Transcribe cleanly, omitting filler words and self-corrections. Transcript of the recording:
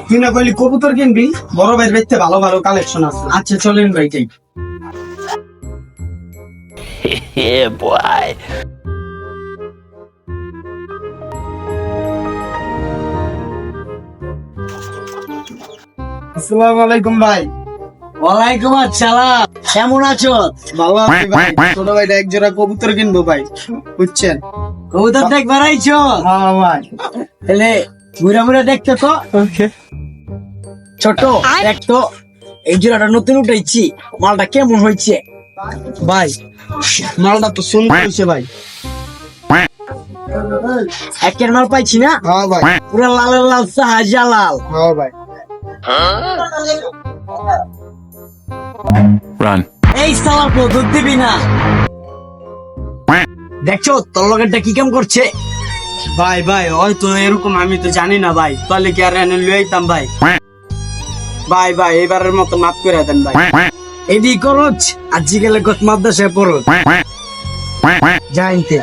তুই না কইলি কবুতর কিনবি, বড় ভাইয়ের বাইতে ভালো ভালো কালেকশন আছে। আচ্ছা চলেন ভাই যাই। Yeah, boy. আসসালামু আলাইকুম ভাই। ওয়ালাইকুম আসসালাম, কেমন আছো? ভালো আছি ভাই। ছোট ভাইটা এক জোড়া কবুতর কিনবো ভাই, বুঝছেন? কবুতর দেখবার আইছো? হ্যাঁ ভাই। তাহলে ঘুরা মুড়া দেখতে তো। ছোট দেখতো, এই জোড়াটা নতুন উঠেছি, মালটা কেমন হয়েছে? ভাই মালটা তো সুন্দর হয়েছে ভাই। একের মাল পাইছি না, হ্যাঁ ভাই। পুরা লাল লাল সাহায্যা লাল। হ্যাঁ ভাই। Run. এই সালার দুধ দিবি না। দেখছো তোর লগেরটা কি কাম করছে? ভাই ভাই হয়তো এরকম, আমি তো জানি না ভাই, তাহলে কি আর এনে লই আইতাম ভাই। ভাই ভাই এবারের মতো মাফ করে দেন ভাই। এদি করছ আজকে গেলে কত মাদ্রাসায় পড়ো জানতে